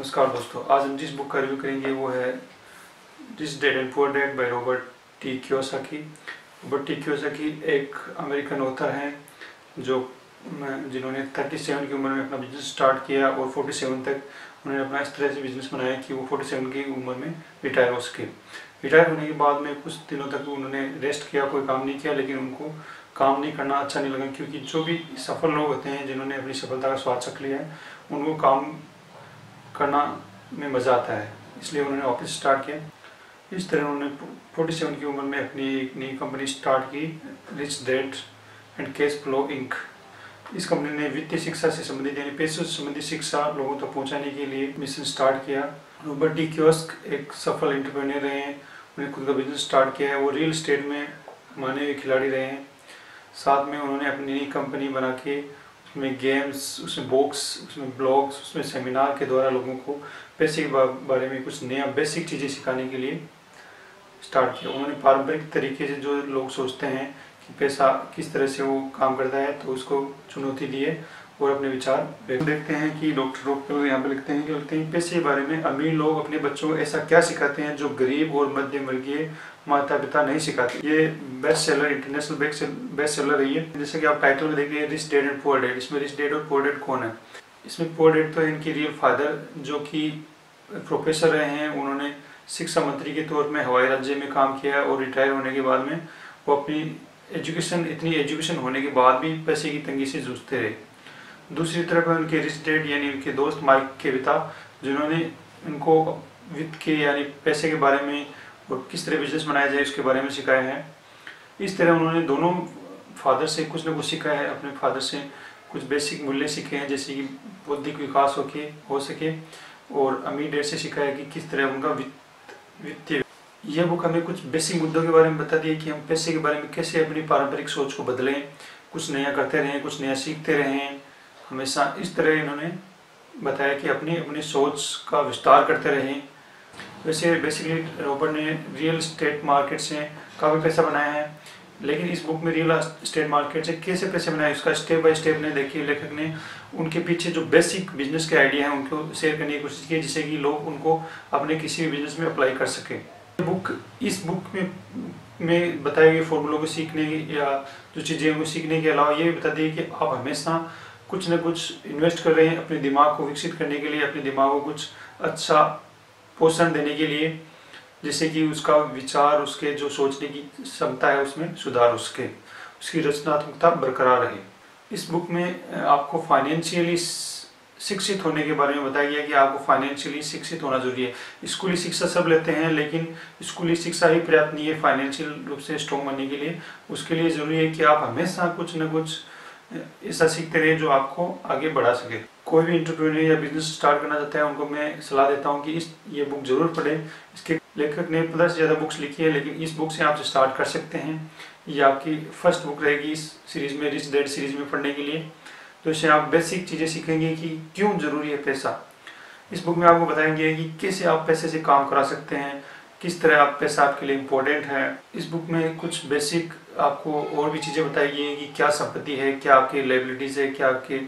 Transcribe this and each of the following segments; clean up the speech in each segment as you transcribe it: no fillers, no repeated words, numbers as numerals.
नमस्कार दोस्तों, आज हम जिस बुक का रिव्यू करेंगे वो है rich Dad and poor dad by Robert T Kiyosaki. Robert T Kiyosaki एक अमेरिकन ऑथर हैं जिन्होंने 37 की उम्र में अपना बिजनेस स्टार्ट किया और 47 तक उन्होंने अपना इस तरह से बिजनेस बनाया कि वो 47 की उम्र में रिटायर हो सके। रिटायर होने के बाद में कुछ दिनों तक उन्होंने रेस्ट किया, कोई काम नहीं किया, लेकिन उनको काम नहीं करना अच्छा नहीं लगा, क्योंकि जो भी सफल लोग होते हैं जिन्होंने अपनी सफलता का स्वाद चख लिया है उनको काम करना में मज़ा आता है, इसलिए उन्होंने ऑफिस स्टार्ट किया। इस तरह उन्होंने 47 की उम्र में अपनी एक नई कंपनी स्टार्ट की, Rich Dad and Cash Flow Inc. इस कंपनी ने वित्तीय शिक्षा से संबंधित यानी पैसों से संबंधित शिक्षा लोगों तक पहुंचाने के लिए मिशन स्टार्ट किया। रॉबर्ट टी कियोसाकी एक सफल एंटरप्रेन्योर रहे हैं, उन्हें खुद का बिजनेस स्टार्ट किया है। वो रियल एस्टेट में माने हुए खिलाड़ी रहे हैं। साथ में उन्होंने अपनी नई कंपनी बना के उसमें गेम्स, उसमें बुक्स, उसमें ब्लॉग्स, उसमें सेमिनार के द्वारा लोगों को पैसे के बारे में कुछ नया बेसिक चीज़ें सिखाने के लिए स्टार्ट किया। उन्होंने पारंपरिक तरीके से जो लोग सोचते हैं कि पैसा किस तरह से वो काम करता है, तो उसको चुनौती दिए और अपने विचार देखते हैं कि डॉक्टर रॉकफेलर यहाँ पे लिखते हैं पैसे के बारे में अमीर लोग अपने बच्चों को ऐसा क्या सिखाते हैं जो गरीब और मध्यम वर्गीय माता पिता नहीं सिखाते। ये best seller, international best seller है ये। जैसे कि आप टाइटल में देखिए rich Dad and poor dad, इसमें रिच डैड और पुअर डैड कौन है? इसमें पुअर डैड तो इनकी रियल फादर जो कि प्रोफेसर रहे हैं, उन्होंने शिक्षा मंत्री के तौर में हवाई राज्य में काम किया और रिटायर होने के बाद में वो अपनी इतनी एजुकेशन होने के बाद भी पैसे की तंगी से जूझते रहे। दूसरी तरफ उनके रिच डैड यानी उनके दोस्त माइक के पिता, जिन्होंने उनको वित्त के यानी पैसे के बारे में और किस तरह बिजनेस बनाया जाए उसके बारे में सिखाया है। इस तरह उन्होंने दोनों फादर से कुछ न कुछ सीखा है। अपने फादर से कुछ बेसिक मूल्य सीखे हैं, जैसे कि बौद्धिक विकास हो सके, और अमीर डैड से सीखा है कि किस तरह उनका वित्तीय। यह बुक हमें कुछ बेसिक मुद्दों के बारे में बताती है कि हम पैसे के बारे में कैसे अपनी पारंपरिक सोच को बदलें, कुछ नया करते रहें, कुछ नया सीखते रहें। हमेशा इस तरह इन्होंने बताया कि अपनी सोच का विस्तार करते रहें। वैसे बेसिकली रॉबर्ट ने रियल एस्टेट मार्केट से काफ़ी पैसा बनाया है, लेकिन इस बुक में रियल एस्टेट मार्केट से कैसे पैसे बनाए उसका स्टेप बाय स्टेप ने देखिए। लेखक ने उनके पीछे जो बेसिक बिजनेस के आइडिया हैं उनको शेयर करने की कोशिश की, जिससे कि लोग उनको अपने किसी भी बिजनेस में अप्लाई कर सकें। इस बुक में बताए गए फॉर्मूलों को सीखने या जो चीज़ें उनको सीखने के अलावा ये भी बताती है कि आप हमेशा कुछ न कुछ इन्वेस्ट कर रहे हैं अपने दिमाग को विकसित करने के लिए, अपने दिमाग को कुछ अच्छा पोषण देने के लिए, जिससे कि उसका विचार, उसके जो सोचने की क्षमता है उसमें सुधार उसकी रचनात्मकता बरकरार रहे। इस बुक में आपको फाइनेंशियली शिक्षित होने के बारे में बताया गया कि आपको फाइनेंशियली शिक्षित होना जरूरी है। स्कूली शिक्षा सब लेते हैं, लेकिन स्कूली शिक्षा ही पर्याप्त नहीं है फाइनेंशियल रूप से स्ट्रॉन्ग बनने के लिए। उसके लिए ज़रूरी है कि आप हमेशा कुछ न कुछ ऐसा सीखते रहे जो आपको आगे बढ़ा सके। कोई भी एंटरप्रेन्योर या बिजनेस स्टार्ट करना चाहता है उनको मैं सलाह देता हूँ कि ये बुक जरूर पढ़ें। इसके लेखक ने 15 से ज़्यादा बुक्स लिखी है, लेकिन इस बुक से आप स्टार्ट कर सकते हैं। ये आपकी फर्स्ट बुक रहेगी इस सीरीज़ में, रिच डैड सीरीज़ में पढ़ने के लिए। तो इससे आप बेसिक चीज़ें सीखेंगे कि क्यों ज़रूरी है पैसा। इस बुक में आपको बताएंगे कि कैसे आप पैसे से काम करा सकते हैं, किस तरह आप पैसा आपके लिए इम्पोर्टेंट है। इस बुक में कुछ बेसिक आपको और भी चीज़ें बताई गई हैं कि क्या संपत्ति है, क्या आपकी लायबिलिटीज़ है, क्या आपके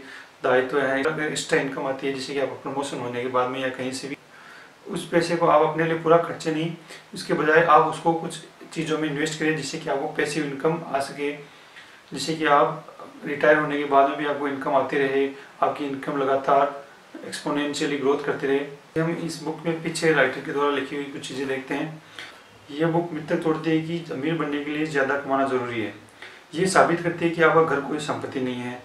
दायित्व है। अगर एक्स्ट्रा इनकम आती है, जैसे कि आप प्रमोशन होने के बाद में या कहीं से भी, उस पैसे को आप अपने लिए पूरा खर्चे नहीं, उसके बजाय आप उसको कुछ चीज़ों में इन्वेस्ट करें जिससे कि आपको पैसिव इनकम आ सके, जिससे कि आप रिटायर होने के बाद में भी आपको इनकम आती रहे, आपकी इनकम लगातार एक्सपोनेंशियली ग्रोथ करती रहे। हम इस बुक में पीछे राइटर के द्वारा लिखी हुई कुछ चीज़ें देखते हैं। यह बुक मिथक तोड़ती है कि अमीर बनने के लिए ज़्यादा कमाना ज़रूरी है। ये साबित करती है कि आपका घर कोई संपत्ति नहीं है।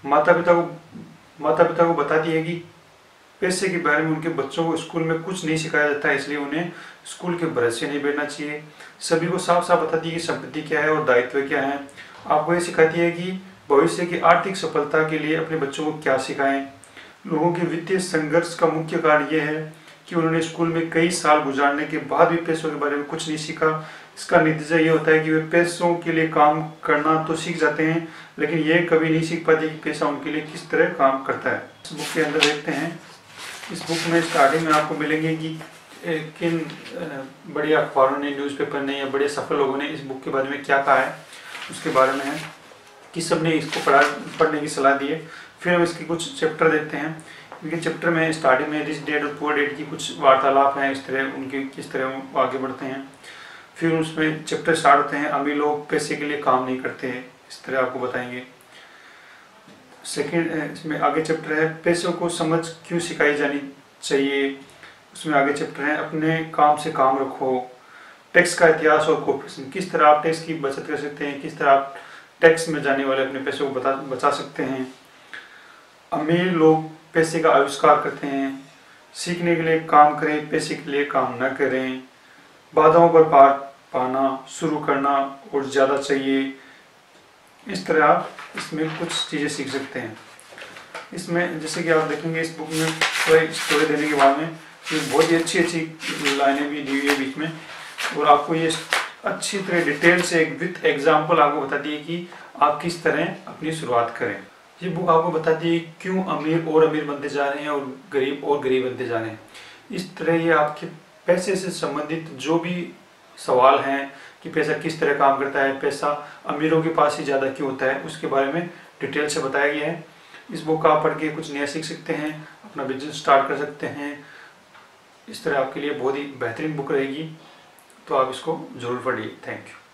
माता पिता को बताती है कि पैसे के बारे में उनके बच्चों को स्कूल में कुछ नहीं सिखाया जाता है, इसलिए उन्हें स्कूल के भरोसे से नहीं बैठना चाहिए। सभी को साफ साफ बताती है कि संपत्ति क्या है और दायित्व क्या है। आपको ये सिखाती है कि भविष्य की आर्थिक सफलता के लिए अपने बच्चों को क्या सिखाएं। लोगों के वित्तीय संघर्ष का मुख्य कारण यह है कि उन्होंने स्कूल में कई साल गुजारने के बाद भी पैसों के बारे में कुछ नहीं सीखा। इसका नतीजा ये होता है कि वे पैसों के लिए काम करना तो सीख जाते हैं, लेकिन ये कभी नहीं सीख पाते कि पैसा उनके लिए किस तरह काम करता है। इस बुक के अंदर देखते हैं। इस बुक में स्टार्टिंग में आपको मिलेंगे कि किन बड़े अखबारों ने, न्यूज़पेपर ने या बड़े सफल लोगों ने इस बुक के बारे में क्या कहा है, उसके बारे में है कि सबने इसको पढ़ने की सलाह दी है। फिर हम इसके कुछ चैप्टर देखते हैं। क्योंकि चैप्टर में स्टार्टिंग में रिच डैड और पुअर डैड की कुछ वार्तालाप हैं, इस तरह उनके किस तरह वो आगे बढ़ते हैं। फिर उसमें चैप्टर स्टार्ट होते हैं अमीर लोग पैसे के लिए काम नहीं करते, इस तरह आपको बताएंगे। सेकेंड इसमें आगे चैप्टर है पैसों को समझ क्यों सिखाई जानी चाहिए, उसमें आगे चैप्टर है अपने काम से काम रखो, टैक्स का इतिहास और कोऑपरेशन, किस तरह आप टैक्स की बचत कर सकते हैं, किस तरह आप टैक्स में जाने वाले अपने पैसों को बचा सकते हैं। अमीर लोग पैसे का आविष्कार करते हैं, सीखने के लिए काम करें, पैसे के लिए काम न करें, बाधाओं पर पार पाना, शुरू करना और ज़्यादा चाहिए। इस तरह आप इसमें कुछ चीज़ें सीख सकते हैं। इसमें जैसे कि आप देखेंगे इस बुक में थोड़ा स्टोरी देने के बाद में बहुत ही अच्छी लाइनें भी दी हुई है बीच में, और आपको ये अच्छी तरह डिटेल से विथ एग्जाम्पल आपको बताती है कि आप किस तरह अपनी शुरुआत करें। ये बुक आपको बताती है क्यों अमीर और अमीर बनते जा रहे हैं और गरीब बनते जा रहे हैं। इस तरह ये आपके पैसे से संबंधित जो भी सवाल हैं कि पैसा किस तरह काम करता है, पैसा अमीरों के पास ही ज़्यादा क्यों होता है, उसके बारे में डिटेल से बताया गया है। इस बुक का आप पढ़ के कुछ नया सीख सकते हैं, अपना बिजनेस स्टार्ट कर सकते हैं। इस तरह आपके लिए बहुत ही बेहतरीन बुक रहेगी, तो आप इसको ज़रूर पढ़िए। Thank you.